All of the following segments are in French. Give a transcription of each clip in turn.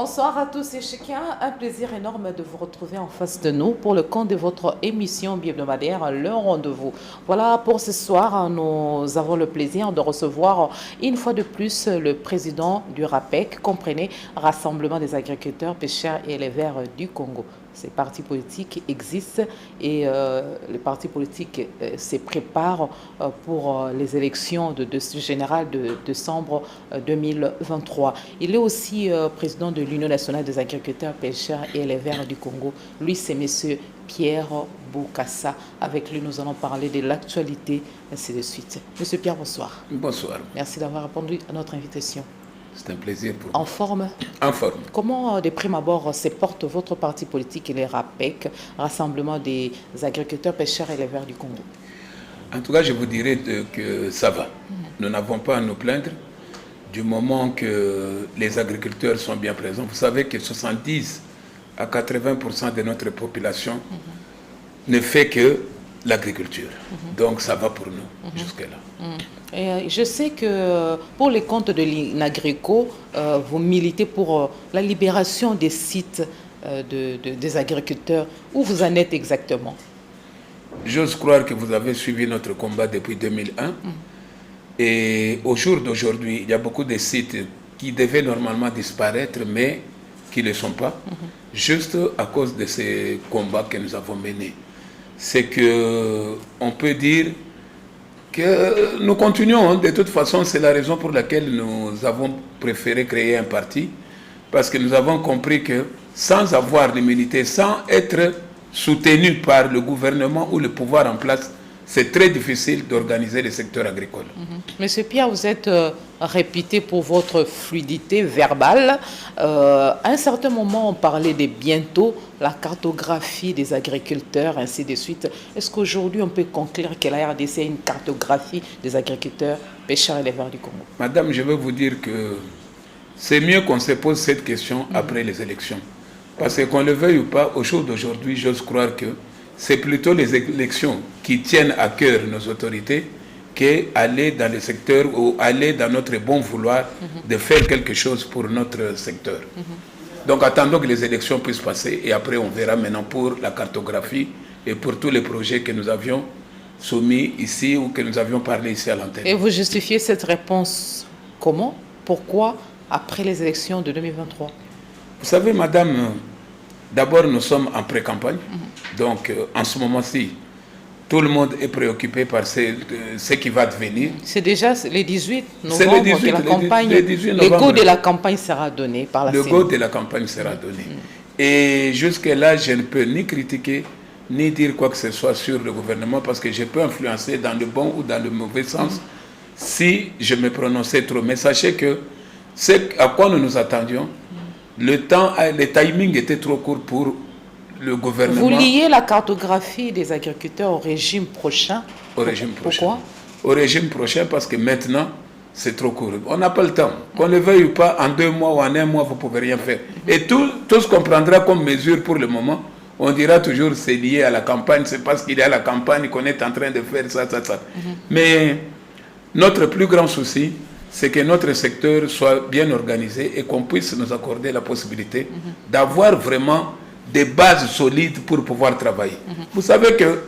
Bonsoir à tous et chacun. Un plaisir énorme de vous retrouver en face de nous pour le compte de votre émission bi-hebdomadaire Le Rendez-vous. Voilà, pour ce soir, nous avons le plaisir de recevoir une fois de plus le président du RAPEC, comprenez, Rassemblement des agriculteurs, pêcheurs et éleveurs du Congo. Ces partis politiques existent et les partis politiques se préparent pour les élections générales de décembre 2023. Il est aussi président de l'Union nationale des agriculteurs, pêcheurs et éleveurs du Congo. Lui, c'est M. Pierre Boukassa. Avec lui, nous allons parler de l'actualité, ainsi de suite. Monsieur Pierre, bonsoir. Bonsoir. Merci d'avoir répondu à notre invitation. C'est un plaisir pour En forme. En forme. Comment, de prime abord, se porte votre parti politique et les RAPEC, Rassemblement des agriculteurs, pêcheurs et éleveurs du Congo? En tout cas, je vous dirais que ça va. Nous n'avons pas à nous plaindre du moment que les agriculteurs sont bien présents. Vous savez que 70 à 80% de notre population ne fait que l'agriculture. Donc ça va pour nous jusque-là. Et je sais que pour les comptes de l'INAGRICO, vous militez pour la libération des sites des agriculteurs. Où vous en êtes exactement? J'ose croire que vous avez suivi notre combat depuis 2001. Et au jour d'aujourd'hui, il y a beaucoup de sites qui devaient normalement disparaître, mais qui ne le sont pas, juste à cause de ces combats que nous avons menés. C'est qu'on peut dire que nous continuons. De toute façon, c'est la raison pour laquelle nous avons préféré créer un parti, parce que nous avons compris que sans avoir l'immunité, sans être soutenu par le gouvernement ou le pouvoir en place, c'est très difficile d'organiser le secteur agricole. Monsieur Pierre, vous êtes réputé pour votre fluidité verbale. À un certain moment, on parlait de bientôt la cartographie des agriculteurs, ainsi de suite. Est-ce qu'aujourd'hui, on peut conclure que la RDC a une cartographie des agriculteurs, pêcheurs et éleveurs du Congo? Madame, je veux vous dire que c'est mieux qu'on se pose cette question après les élections. Parce que qu'on le veuille ou pas, au jour d'aujourd'hui, j'ose croire que c'est plutôt les élections qui tiennent à cœur nos autorités qu'aller dans le secteur ou aller dans notre bon vouloir de faire quelque chose pour notre secteur. Donc attendons que les élections puissent passer et après on verra maintenant pour la cartographie et pour tous les projets que nous avions soumis ici ou que nous avions parlé ici à l'antenne. Et vous justifiez cette réponse comment? Pourquoi après les élections de 2023? Vous savez, madame, d'abord nous sommes en pré-campagne. Donc en ce moment-ci, tout le monde est préoccupé par ce qui va devenir. C'est déjà les 18 novembre que la campagne, le go de la campagne sera donné par la CENI. Le go de la campagne sera donné. Et jusque-là, je ne peux ni critiquer, ni dire quoi que ce soit sur le gouvernement, parce que je peux influencer dans le bon ou dans le mauvais sens si je me prononçais trop. Mais sachez que ce à quoi nous nous attendions, le timing était trop court pour le gouvernement. Vous liez la cartographie des agriculteurs au régime prochain. Au régime prochain. Pourquoi? Au régime prochain parce que maintenant, c'est trop court. On n'a pas le temps. Qu'on le veuille ou pas, en 2 mois ou en 1 mois, vous ne pouvez rien faire. Et tout ce qu'on prendra comme mesure pour le moment, on dira toujours c'est lié à la campagne, c'est parce qu'il y a la campagne qu'on est en train de faire ça. Mais notre plus grand souci, c'est que notre secteur soit bien organisé et qu'on puisse nous accorder la possibilité d'avoir vraiment des bases solides pour pouvoir travailler. Vous savez que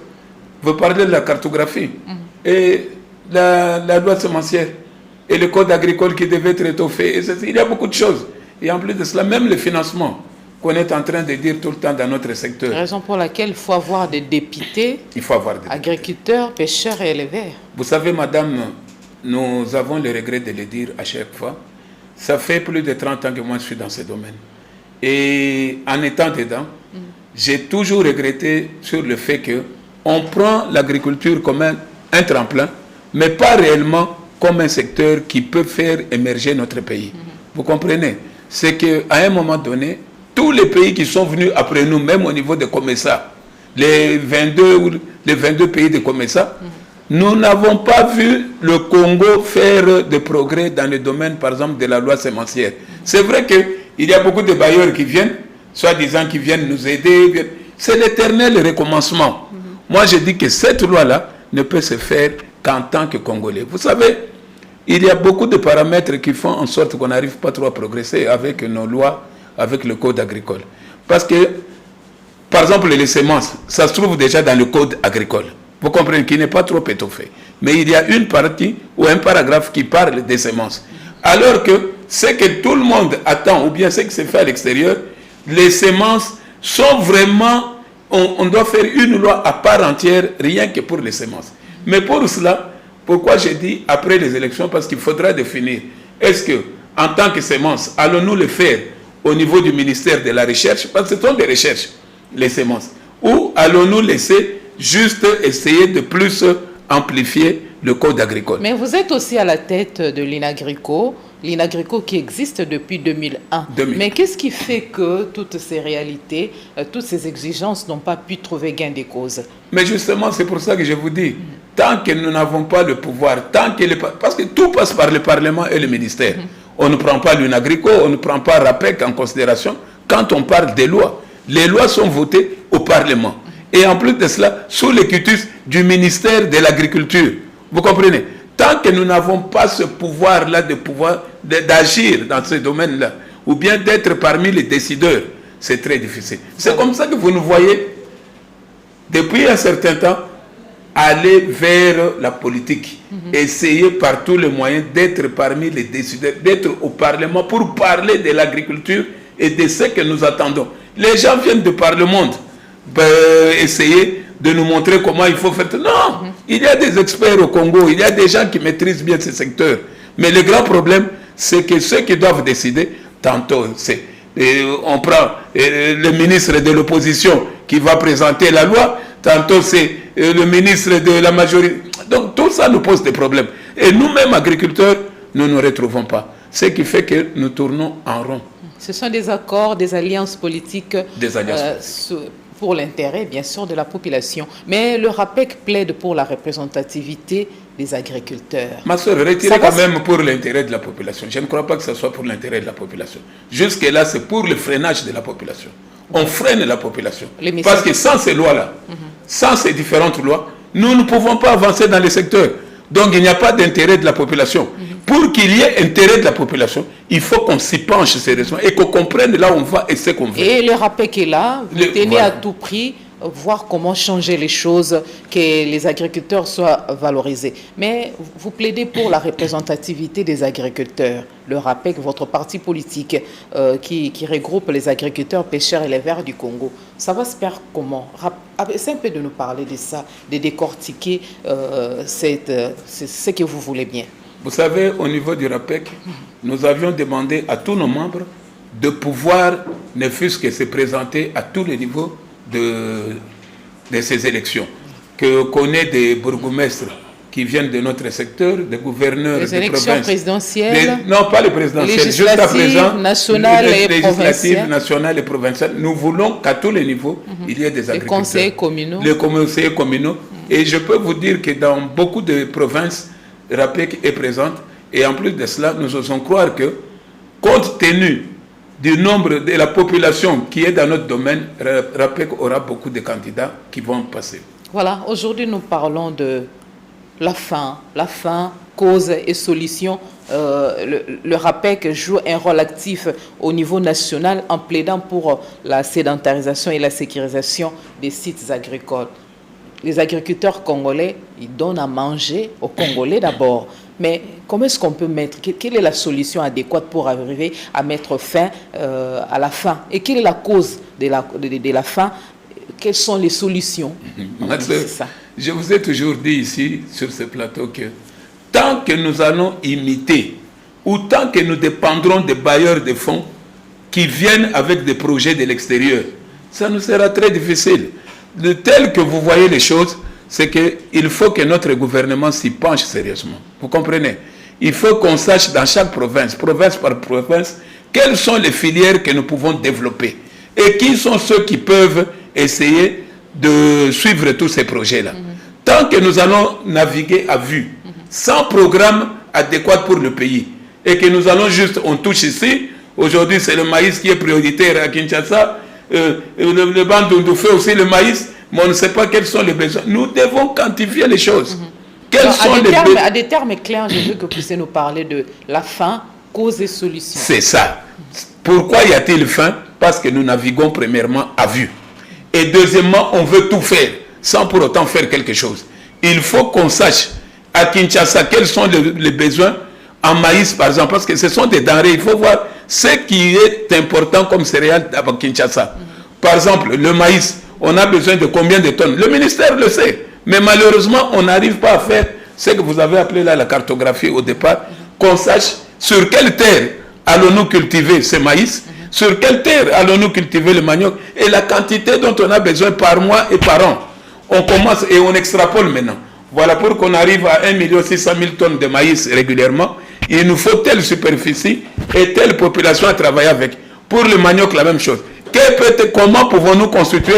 vous parlez de la cartographie et la loi sémencière et le code agricole qui devait être étoffé. Il y a beaucoup de choses. Et en plus de cela, même le financement qu'on est en train de dire tout le temps dans notre secteur. Raison pour laquelle il faut avoir des députés, agriculteurs, pêcheurs et éleveurs. Vous savez, madame, nous avons le regret de le dire à chaque fois. Ça fait plus de 30 ans que moi je suis dans ce domaine. Et en étant dedans, j'ai toujours regretté sur le fait qu'on prend l'agriculture comme un tremplin, mais pas réellement comme un secteur qui peut faire émerger notre pays. Vous comprenez? C'est qu'à un moment donné, tous les pays qui sont venus après nous, même au niveau des COMESA, les 22 pays de COMESA, nous n'avons pas vu le Congo faire des progrès dans le domaine, par exemple, de la loi sémencière. C'est vrai qu'il y a beaucoup de bailleurs qui viennent, soi-disant qui viennent nous aider. C'est l'éternel recommencement. Moi, je dis que cette loi-là ne peut se faire qu'en tant que Congolais. Vous savez, il y a beaucoup de paramètres qui font en sorte qu'on n'arrive pas trop à progresser avec nos lois avec le code agricole. Parce que, par exemple, les semences, ça se trouve déjà dans le code agricole. Vous comprenez qu'il n'est pas trop étoffé. Mais il y a une partie ou un paragraphe qui parle des semences. Alors que ce que tout le monde attend, ou bien ce qui se fait à l'extérieur, les semences sont vraiment... On doit faire une loi à part entière, rien que pour les semences. Mais pour cela, pourquoi j'ai dit après les élections? Parce qu'il faudra définir. Est-ce que, en tant que semences, allons-nous le faire au niveau du ministère de la Recherche? Parce que ce sont des recherches, les semences. Ou allons-nous laisser juste essayer de plus amplifier le code agricole? Mais vous êtes aussi à la tête de l'INAGRICO, l'INAGRICO qui existe depuis 2001. Mais qu'est-ce qui fait que toutes ces réalités, toutes ces exigences n'ont pas pu trouver gain de cause? Mais justement, c'est pour ça que je vous dis, tant que nous n'avons pas le pouvoir, parce que tout passe par le Parlement et le ministère. On ne prend pas l'INAGRICO, on ne prend pas RAPEC en considération quand on parle des lois. Les lois sont votées au Parlement. Et en plus de cela, sous le quitus du ministère de l'Agriculture. Vous comprenez? Tant que nous n'avons pas ce pouvoir-là d'agir dans ce domaine-là, ou bien d'être parmi les décideurs, c'est très difficile. C'est comme ça que vous nous voyez, depuis un certain temps, aller vers la politique. Essayer par tous les moyens d'être parmi les décideurs, d'être au Parlement pour parler de l'agriculture et de ce que nous attendons. Les gens viennent de par le monde essayer de nous montrer comment il faut faire. Non, il y a des experts au Congo, il y a des gens qui maîtrisent bien ce secteur. Mais le grand problème, c'est que ceux qui doivent décider, tantôt, on prend le ministre de l'opposition qui va présenter la loi, tantôt c'est le ministre de la majorité. Donc tout ça nous pose des problèmes. Et nous-mêmes, agriculteurs, nous ne nous retrouvons pas. Ce qui fait que nous tournons en rond. Ce sont des accords, des alliances politiques. Des alliances politiques. Pour l'intérêt, bien sûr, de la population. Mais le RAPEC plaide pour la représentativité des agriculteurs. Ma soeur, retirez quand même pour l'intérêt de la population. Je ne crois pas que ce soit pour l'intérêt de la population. Jusque-là, c'est pour le freinage de la population. On freine la population. Parce que sans ces lois-là, sans ces différentes lois, nous ne pouvons pas avancer dans les secteurs. Donc, il n'y a pas d'intérêt de la population. Pour qu'il y ait intérêt de la population, il faut qu'on s'y penche sérieusement et qu'on comprenne là où on va et ce qu'on veut. Et le RAPEC est là, vous tenez à tout prix voir comment changer les choses, que les agriculteurs soient valorisés. Mais vous plaidez pour la représentativité des agriculteurs. Le RAPEC, votre parti politique qui regroupe les agriculteurs, pêcheurs et les verts du Congo, ça va se faire comment? C'est un peu de nous parler de ça, de décortiquer ce que vous voulez bien. Vous savez, au niveau du RAPEC, nous avions demandé à tous nos membres de pouvoir, ne fût-ce que se présenter à tous les niveaux de ces élections. Qu'on ait des bourgmestres qui viennent de notre secteur, des gouverneurs de province. Les élections présidentielles. Non, pas les présidentielles. Jusqu'à présent, législatives, nationales et provinciales. Nous voulons qu'à tous les niveaux, il y ait des agriculteurs. Les conseillers communaux. Les conseillers communaux. Et je peux vous dire que dans beaucoup de provinces, RAPEC est présente. Et en plus de cela, nous osons croire que, compte tenu du nombre de la population qui est dans notre domaine, RAPEC aura beaucoup de candidats qui vont passer. Voilà, aujourd'hui nous parlons de la faim, cause et solution. Le RAPEC joue un rôle actif au niveau national en plaidant pour la sédentarisation et la sécurisation des sites agricoles. Les agriculteurs congolais, ils donnent à manger aux Congolais d'abord. Mais comment est-ce qu'on peut quelle est la solution adéquate pour arriver à mettre fin à la faim? Et quelle est la cause de la faim? Quelles sont les solutions? Je vous ai toujours dit ici, sur ce plateau, que tant que nous allons imiter, ou tant que nous dépendrons des bailleurs de fonds qui viennent avec des projets de l'extérieur, ça nous sera très difficile. De tel que vous voyez les choses, c'est qu'il faut que notre gouvernement s'y penche sérieusement. Vous comprenez? Il faut qu'on sache dans chaque province, province par province, quelles sont les filières que nous pouvons développer et qui sont ceux qui peuvent essayer de suivre tous ces projets-là. Tant que nous allons naviguer à vue, sans programme adéquat pour le pays, et que nous allons juste, on touche ici, aujourd'hui c'est le maïs qui est prioritaire à Kinshasa, le Bandundu fait aussi le maïs, mais on ne sait pas quels sont les besoins. Nous devons quantifier les choses. À des termes clairs, je veux que vous puissiez nous parler de la faim, cause et solution. C'est ça. Pourquoi y a-t-il faim? Parce que nous naviguons premièrement à vue. Et deuxièmement, on veut tout faire sans pour autant faire quelque chose. Il faut qu'on sache à Kinshasa quels sont les besoins en maïs, par exemple, parce que ce sont des denrées. Il faut voir ce qui est important comme céréales à Kinshasa. Par exemple, le maïs, on a besoin de combien de tonnes? Le ministère le sait. Mais malheureusement, on n'arrive pas à faire ce que vous avez appelé là la cartographie au départ, qu'on sache sur quelle terre allons-nous cultiver ce maïs, sur quelle terre allons-nous cultiver le manioc, et la quantité dont on a besoin par mois et par an. On commence et on extrapole maintenant. Voilà, pour qu'on arrive à 1 600 000 tonnes de maïs régulièrement, il nous faut telle superficie et telle population à travailler avec. Pour le manioc, la même chose. Comment pouvons-nous constituer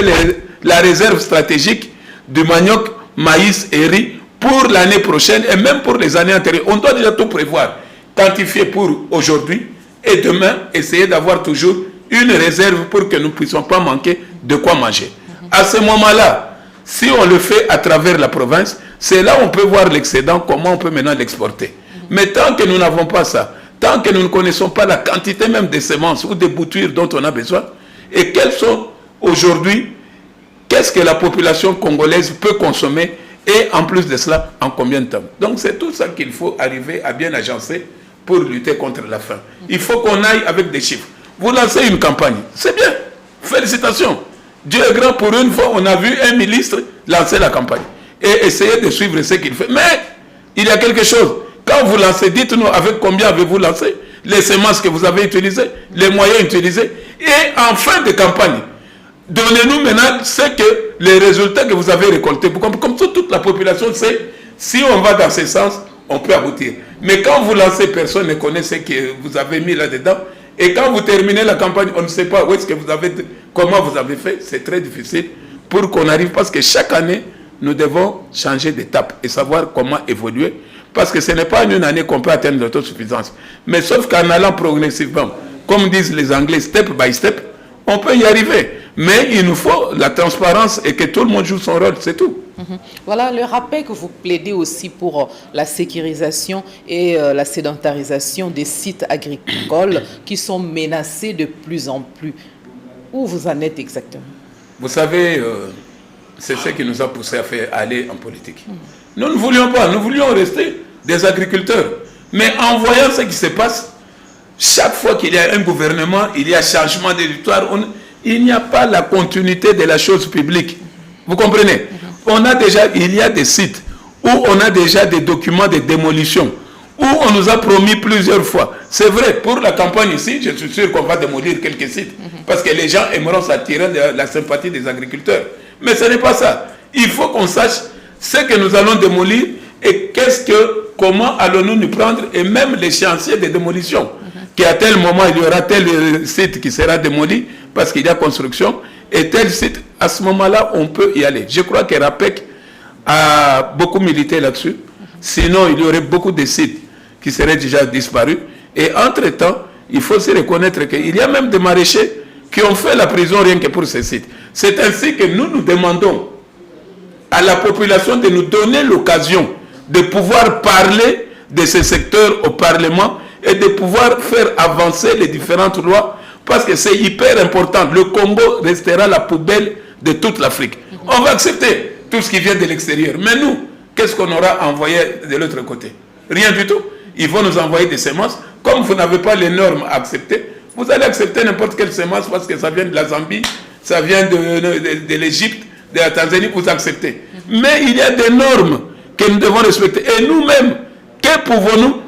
la réserve stratégique du manioc, maïs et riz pour l'année prochaine et même pour les années antérieures? On doit déjà tout prévoir, quantifier pour aujourd'hui et demain, essayer d'avoir toujours une réserve pour que nous ne puissions pas manquer de quoi manger. À ce moment-là, si on le fait à travers la province, c'est là où on peut voir l'excédent, comment on peut maintenant l'exporter. Mais tant que nous n'avons pas ça, tant que nous ne connaissons pas la quantité même des semences ou des boutures dont on a besoin, et quelles sont aujourd'hui, qu'est-ce que la population congolaise peut consommer, et en plus de cela, en combien de temps? Donc c'est tout ça qu'il faut arriver à bien agencer pour lutter contre la faim. Il faut qu'on aille avec des chiffres. Vous lancez une campagne, c'est bien, félicitations. Dieu est grand, pour une fois, on a vu un ministre lancer la campagne et essayer de suivre ce qu'il fait. Mais il y a quelque chose. Quand vous lancez, dites-nous avec combien avez-vous lancé, les semences que vous avez utilisées, les moyens utilisés, et en fin de campagne, donnez-nous maintenant les résultats que vous avez récoltés. Comme ça, toute la population sait, si on va dans ce sens, on peut aboutir. Mais quand vous lancez, personne ne connaît ce que vous avez mis là-dedans. Et quand vous terminez la campagne, on ne sait pas où est-ce que vous avez, comment vous avez fait. C'est très difficile pour qu'on arrive, parce que chaque année, nous devons changer d'étape et savoir comment évoluer. Parce que ce n'est pas en une année qu'on peut atteindre l'autosuffisance. Mais sauf qu'en allant progressivement, comme disent les Anglais, step by step, on peut y arriver. Mais il nous faut la transparence et que tout le monde joue son rôle, c'est tout. Voilà le rappel que vous plaidez aussi pour la sécurisation et la sédentarisation des sites agricoles qui sont menacés de plus en plus. Où vous en êtes exactement? Vous savez, c'est ce qui nous a poussé à faire aller en politique. Nous ne voulions pas, nous voulions rester des agriculteurs. Mais en voyant ce qui se passe, chaque fois qu'il y a un gouvernement, il y a changement de territoire, il n'y a pas la continuité de la chose publique. Vous comprenez? Il y a des sites où on a déjà des documents de démolition, où on nous a promis plusieurs fois. C'est vrai, pour la campagne ici, je suis sûr qu'on va démolir quelques sites, parce que les gens aimeront s'attirer la sympathie des agriculteurs. Mais ce n'est pas ça. Il faut qu'on sache ce que nous allons démolir et comment allons-nous nous prendre, et même l'échéancier de démolition. Qu'à tel moment, il y aura tel site qui sera démoli parce qu'il y a construction, et tel site, à ce moment-là, on peut y aller. Je crois que RAPEC a beaucoup milité là-dessus. Sinon, il y aurait beaucoup de sites qui seraient déjà disparus. Et entre-temps, il faut se reconnaître qu'il y a même des maraîchers qui ont fait la prison rien que pour ces sites. C'est ainsi que nous demandons à la population de nous donner l'occasion de pouvoir parler de ces secteurs au Parlement et de pouvoir faire avancer les différentes lois, parce que c'est hyper important. Le Congo restera la poubelle de toute l'Afrique. On va accepter tout ce qui vient de l'extérieur. Mais nous, qu'est-ce qu'on aura envoyé de l'autre côté? Rien du tout. Ils vont nous envoyer des semences. Comme vous n'avez pas les normes à accepter, vous allez accepter n'importe quelle semence parce que ça vient de la Zambie, ça vient de l'Égypte, de la Tanzanie, vous acceptez. Mais il y a des normes que nous devons respecter. Et nous-mêmes, que pouvons-nous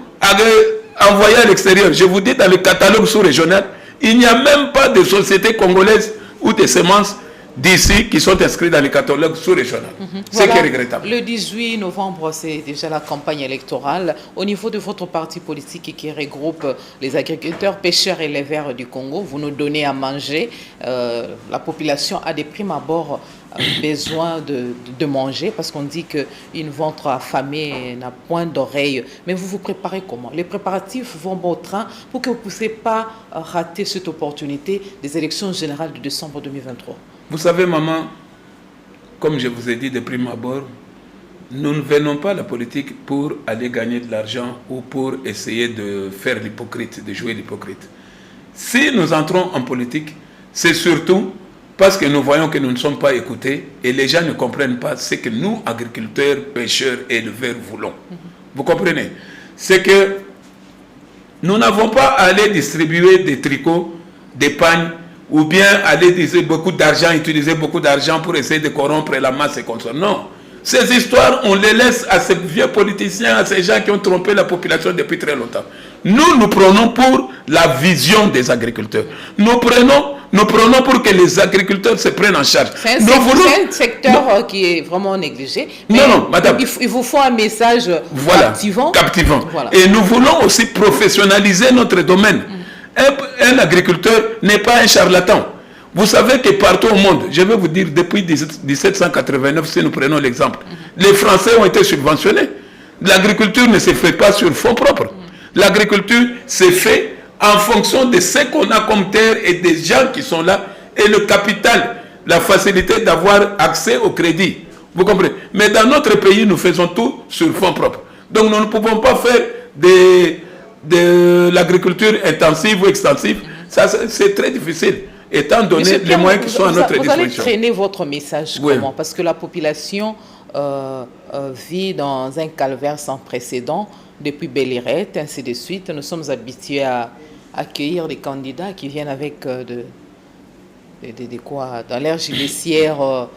envoyer à l'extérieur? Je vous dis, dans le catalogue sous-régional, il n'y a même pas de société congolaise ou de semences d'ici qui sont inscrits dans les catalogues sous-régionaux. Ce qui est regrettable. Le 18 novembre, c'est déjà la campagne électorale. Au niveau de votre parti politique qui regroupe les agriculteurs, pêcheurs et éleveurs du Congo, vous nous donnez à manger. La population a des primes abord besoin de manger, parce qu'on dit qu'une ventre affamée n'a point d'oreille. Mais vous vous préparez comment? Les préparatifs vont bon train pour que vous ne puissiez pas rater cette opportunité des élections générales de décembre 2023. Vous savez, maman, comme je vous ai dit de prime abord, nous ne venons pas à la politique pour aller gagner de l'argent ou pour essayer de faire l'hypocrite, de jouer l'hypocrite. Si nous entrons en politique, c'est surtout parce que nous voyons que nous ne sommes pas écoutés et les gens ne comprennent pas ce que nous, agriculteurs, pêcheurs, éleveurs, voulons. Vous comprenez? C'est que nous n'avons pas à aller distribuer des tricots, des pagnes, ou bien aller utiliser beaucoup d'argent pour essayer de corrompre la masse et comme ça. Non. Ces histoires, on les laisse à ces vieux politiciens, à ces gens qui ont trompé la population depuis très longtemps. Nous prenons pour la vision des agriculteurs. Nous prenons pour que les agriculteurs se prennent en charge. C'est un secteur qui est vraiment négligé. Non, madame. Il vous faut un message captivant. Voilà. Et nous voulons aussi professionnaliser notre domaine. Un agriculteur n'est pas un charlatan. Vous savez que partout au monde, je vais vous dire, depuis 1789, si nous prenons l'exemple, les Français ont été subventionnés. L'agriculture ne se fait pas sur fonds propres. L'agriculture se fait en fonction de ce qu'on a comme terre et des gens qui sont là, et le capital, la facilité d'avoir accès au crédit. Vous comprenez? Mais dans notre pays, nous faisons tout sur fonds propres. Donc nous ne pouvons pas faire de l'agriculture intensive ou extensive. Ça, c'est très difficile, étant donné les moyens qui sont à notre disposition. Vous allez traîner votre message comment? Parce que la population vit dans un calvaire sans précédent depuis Bellirette, ainsi de suite. Nous sommes habitués à accueillir des candidats qui viennent avec quoi dans l'air judiciaire,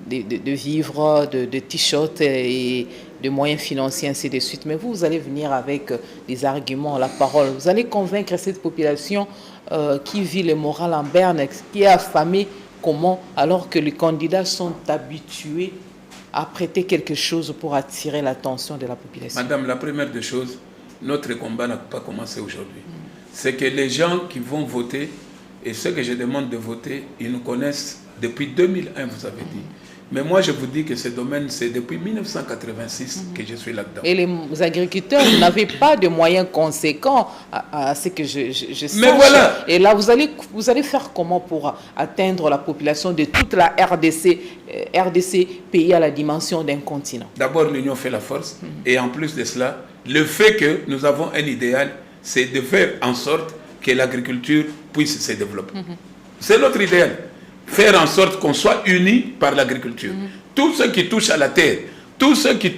de vivres, de t-shirts et de moyens financiers, ainsi de suite. Mais vous allez venir avec des arguments, la parole. Vous allez convaincre cette population qui vit le moral en berne, qui est affamée, comment, alors que les candidats sont habitués à prêter quelque chose pour attirer l'attention de la population. Madame, la première des choses, notre combat n'a pas commencé aujourd'hui. C'est que les gens qui vont voter, et ceux que je demande de voter, ils nous connaissent depuis 2001, vous avez dit. Mais moi, je vous dis que ce domaine, c'est depuis 1986 que je suis là-dedans. Et les agriculteurs, vous n'avez pas de moyens conséquents à ce que je sache. Mais voilà. Et là, vous allez faire comment pour atteindre la population de toute la RDC, pays à la dimension d'un continent? D'abord, l'union fait la force. Et en plus de cela, le fait que nous avons un idéal, c'est de faire en sorte que l'agriculture puisse se développer. C'est notre idéal. Faire en sorte qu'on soit unis par l'agriculture. Tous ceux qui touchent à la terre, tous ceux qui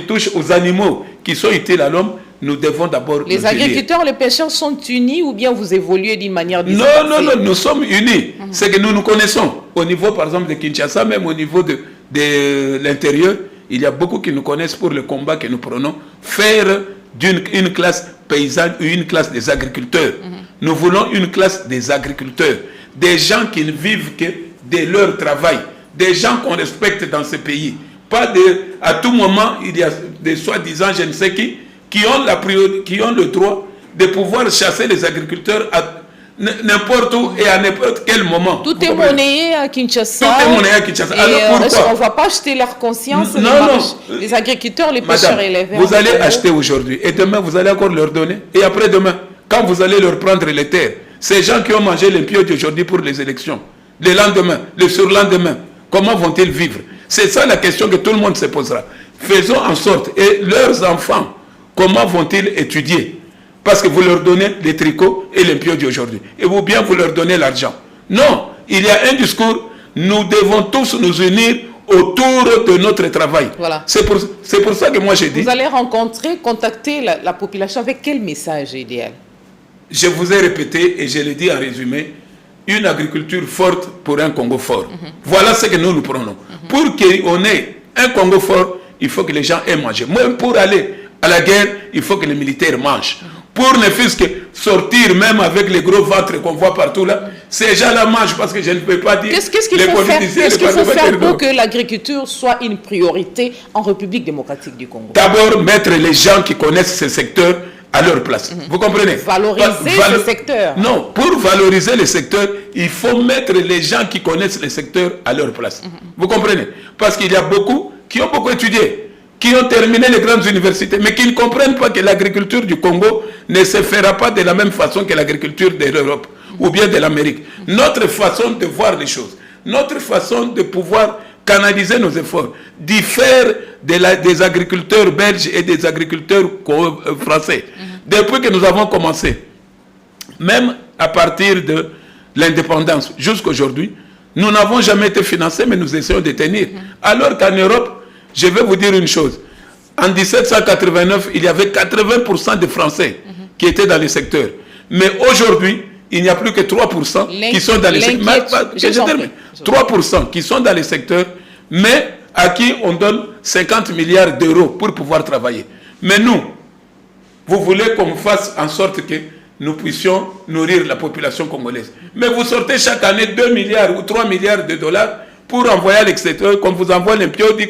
touchent aux animaux qui sont utiles à l'homme, nous devons d'abord... Les agriculteurs, les pêcheurs sont unis ou bien vous évoluez d'une manière différente? Non, nous sommes unis. C'est que nous nous connaissons. Au niveau, par exemple, de Kinshasa, même au niveau de l'intérieur, il y a beaucoup qui nous connaissent pour le combat que nous prenons. Faire une classe paysanne ou une classe des agriculteurs. Nous voulons une classe des agriculteurs. Des gens qui ne vivent que de leur travail. Des gens qu'on respecte dans ce pays. Pas à tout moment, il y a des soi-disant je ne sais qui ont le droit de pouvoir chasser les agriculteurs à n'importe où et à n'importe quel moment. Tout est monnayé à Kinshasa. Tout est monnayé à Kinshasa. Alors pourquoi on ne va pas acheter leur conscience? Non. Les agriculteurs, les pêcheurs et les Vous allez acheter aujourd'hui et demain vous allez encore leur donner. Et après-demain, quand vous allez leur prendre les terres, ces gens qui ont mangé les pieds d'aujourd'hui pour les élections, le lendemain, le surlendemain, comment vont-ils vivre? C'est ça la question que tout le monde se posera. Faisons en sorte, et leurs enfants, comment vont-ils étudier? Parce que vous leur donnez les tricots et les pieds d'aujourd'hui. Et ou bien vous leur donnez l'argent. Non, il y a un discours, nous devons tous nous unir autour de notre travail. Voilà. C'est pour ça que moi j'ai dit... Vous allez contacter la population avec quel message idéal? Je vous ai répété et je l'ai dit en résumé, une agriculture forte pour un Congo fort. Voilà ce que nous prenons. Pour qu'on ait un Congo fort, il faut que les gens aient mangé. Même pour aller à la guerre, il faut que les militaires mangent. Pour ne fût-ce que sortir, même avec les gros ventres qu'on voit partout là, ces gens-là mangent parce que je ne peux pas dire... Qu'est-ce qu'il faut faire pour que l'agriculture soit une priorité en République démocratique du Congo? D'abord, mettre les gens qui connaissent ce secteur à leur place. Vous comprenez? Valoriser le secteur. Non, pour valoriser le secteur, il faut mettre les gens qui connaissent le secteur à leur place. Vous comprenez? Parce qu'il y a beaucoup qui ont beaucoup étudié, qui ont terminé les grandes universités, mais qui ne comprennent pas que l'agriculture du Congo ne se fera pas de la même façon que l'agriculture de l'Europe ou bien de l'Amérique. Notre façon de voir les choses, notre façon de pouvoir canaliser nos efforts, diffère des agriculteurs belges et des agriculteurs français. Depuis que nous avons commencé, même à partir de l'indépendance jusqu'à aujourd'hui, nous n'avons jamais été financés, mais nous essayons de tenir. Alors qu'en Europe, je vais vous dire une chose. En 1789, il y avait 80% de Français qui étaient dans le secteur. Mais aujourd'hui, il n'y a plus que 3% qui sont dans les secteurs. 3% qui sont dans les secteurs, mais à qui on donne 50 milliards d'euros pour pouvoir travailler. Mais nous, vous voulez qu'on fasse en sorte que nous puissions nourrir la population congolaise. Mais vous sortez chaque année 2 milliards ou 3 milliards de dollars pour envoyer à l'extérieur, qu'on vous envoie l'impiodi,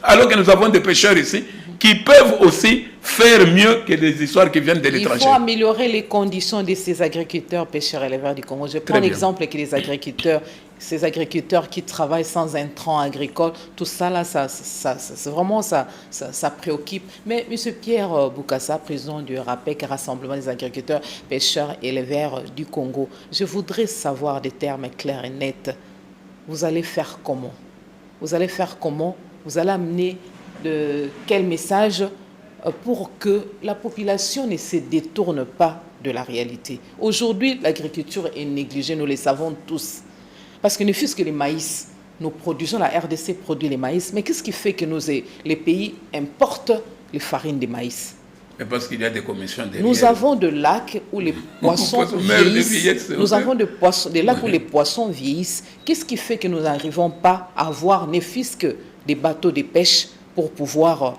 alors que nous avons des pêcheurs ici qui peuvent aussi faire mieux que les histoires qui viennent de l'étranger. Il faut améliorer les conditions de ces agriculteurs, pêcheurs et éleveurs du Congo. Je prends l'exemple que les agriculteurs, ces agriculteurs qui travaillent sans intrants agricoles, tout ça là, c'est vraiment ça préoccupe. Mais M. Pierre Boukassa, président du RAPEC, Rassemblement des agriculteurs, pêcheurs et éleveurs du Congo, je voudrais savoir des termes clairs et nets. Vous allez faire comment? Vous allez faire comment? Vous allez amener de quel message pour que la population ne se détourne pas de la réalité? Aujourd'hui, l'agriculture est négligée, nous le savons tous. Parce que ne fût-ce que les maïs, nous produisons, la RDC produit les maïs, mais qu'est-ce qui fait que les pays importent les farines de maïs? Mais parce qu'il y a des commissions derrière. Nous avons des lacs où les poissons vieillissent. Nous avons des lacs où les poissons vieillissent. Qu'est-ce qui fait que nous n'arrivons pas à avoir, ne fût-ce que des bateaux de pêche pour pouvoir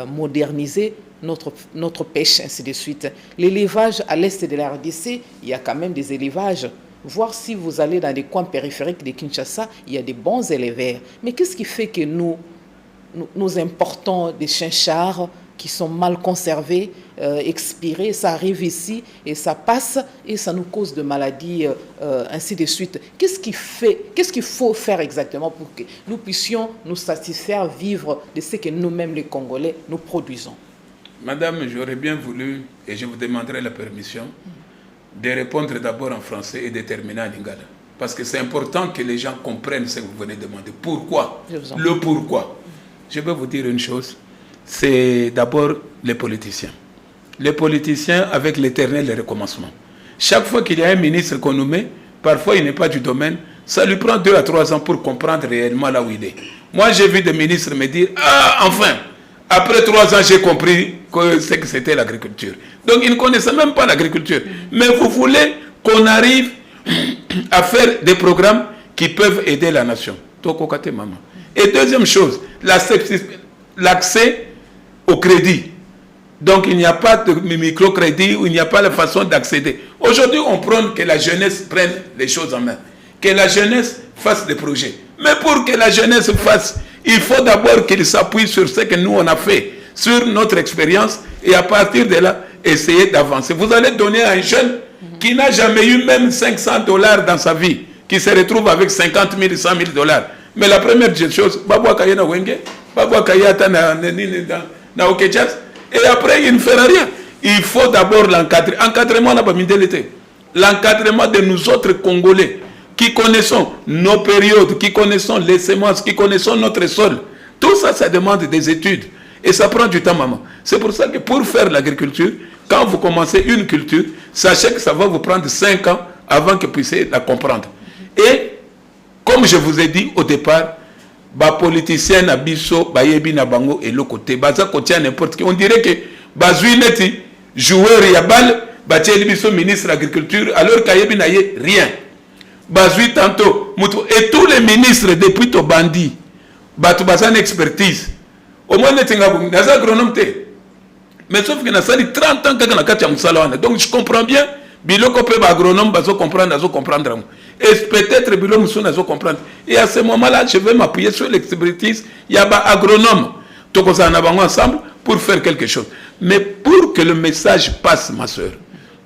moderniser notre pêche, ainsi de suite? L'élevage à l'est de la RDC, il y a quand même des élevages. Voir si vous allez dans des coins périphériques de Kinshasa, il y a des bons éleveurs. Mais qu'est-ce qui fait que nous importons des chinchards qui sont mal conservés, expirés, ça arrive ici et ça passe et ça nous cause de maladies, ainsi de suite. Qu'est-ce qu'il faut faire exactement pour que nous puissions nous satisfaire, vivre de ce que nous-mêmes les Congolais, nous produisons? Madame, j'aurais bien voulu, et je vous demanderai la permission, de répondre d'abord en français et de terminer en lingala. Parce que c'est important que les gens comprennent ce que vous venez de demander. Pourquoi? Le pourquoi. Je vais vous dire une chose. C'est d'abord les politiciens. Les politiciens avec l'éternel recommencement. Chaque fois qu'il y a un ministre qu'on nous met, parfois il n'est pas du domaine, ça lui prend 2 à 3 ans pour comprendre réellement là où il est. Moi j'ai vu des ministres me dire, ah enfin, après 3 ans j'ai compris que c'était l'agriculture. Donc ils ne connaissaient même pas l'agriculture. Mais vous voulez qu'on arrive à faire des programmes qui peuvent aider la nation. Et deuxième chose, l'accès au crédit. Donc il n'y a pas de microcrédit ou il n'y a pas la façon d'accéder. Aujourd'hui, on prône que la jeunesse prenne les choses en main, que la jeunesse fasse des projets. Mais pour que la jeunesse fasse, il faut d'abord qu'il s'appuie sur ce que nous on a fait, sur notre expérience, et à partir de là, essayer d'avancer. Vous allez donner à un jeune qui n'a jamais eu même 500 $, dans sa vie, qui se retrouve avec 50 000, 100 000 $. Mais la première chose, et après il ne fera rien. Il faut d'abord l'encadrer. Encadrement l'encadrement de nous autres Congolais qui connaissons nos périodes, qui connaissons les semences, qui connaissons notre sol. Tout ça, ça demande des études. Et ça prend du temps, maman. C'est pour ça que pour faire l'agriculture, quand vous commencez une culture, sachez que ça va vous prendre 5 ans avant que vous puissiez la comprendre. Et comme je vous ai dit au départ, politicien na biso bayebi na bango et le côté baza côté n'importe qui, on dirait que bazui neti joueur ya balle batieli biso ministre de l'agriculture alors kayebi na ye rien bazui tantôt et tous les ministres depuis to bandi batu baza une expertise au moins neti ngabou naza agronome te, mais sauf que na sali 30 ans kaka na kati ya musala wana. Donc je comprends bien biloko pe ba agronome bazo comprendre et peut-être biloko musu nazo comprendre. Et à ce moment-là, je vais m'appuyer sur l'expertise. Il y a un agronome. Donc, on a ensemble pour faire quelque chose. Mais pour que le message passe, ma soeur,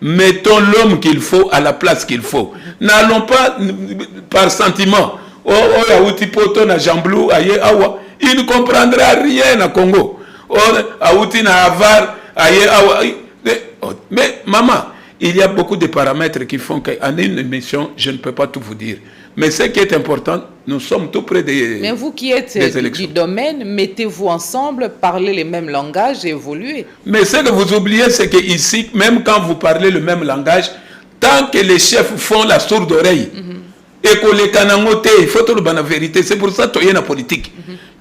mettons l'homme qu'il faut à la place qu'il faut. N'allons pas par sentiment. Oh, il ne comprendra rien à Congo. Mais maman, il y a beaucoup de paramètres qui font qu'en une émission, je ne peux pas tout vous dire. Mais ce qui est important, nous sommes tout près des Mais vous qui êtes du domaine, mettez-vous ensemble, parlez le même langage et évoluez. Mais ce que vous oubliez, c'est qu'ici, même quand vous parlez le même langage, Tant que les chefs font la sourde oreille, et que les canangotés, il faut tout la vérité. C'est pour ça que tu es dans la politique.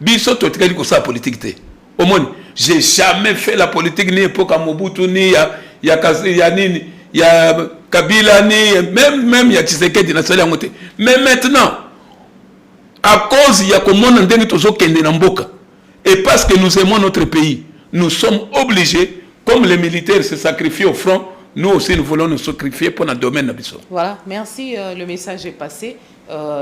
Biso, tu es dans la politique. Au moins, j'ai jamais fait la politique, ni époque à Mobutu, ni il y a Kabila, ni même il y a Tshisekedi, mais maintenant, à cause il y a comme on entend toujours Kende Namboka, et parce que nous aimons notre pays, nous sommes obligés, comme les militaires se sacrifient au front, nous aussi nous voulons nous sacrifier pour notre domaine. Voilà, merci, le message est passé.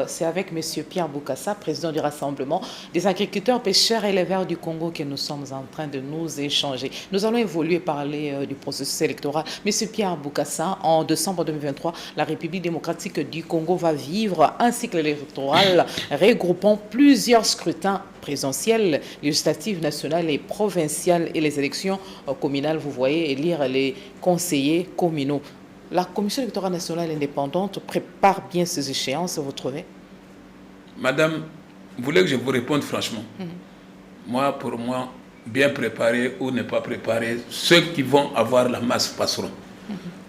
C'est avec M. Pierre Boukassa, président du Rassemblement des agriculteurs, pêcheurs et éleveurs du Congo que nous sommes en train de nous échanger. Nous allons évoluer, parler du processus électoral. M. Pierre Boukassa, en décembre 2023, la République démocratique du Congo va vivre un cycle électoral regroupant plusieurs scrutins présidentielles, législatives, nationales et provinciales et les élections communales, vous voyez, élire les conseillers communaux. La Commission électorale nationale indépendante prépare bien ces échéances, vous trouvez? Madame, vous voulez que je vous réponde franchement? Moi, pour moi, bien préparé ou ne pas préparé, ceux qui vont avoir la masse passeront.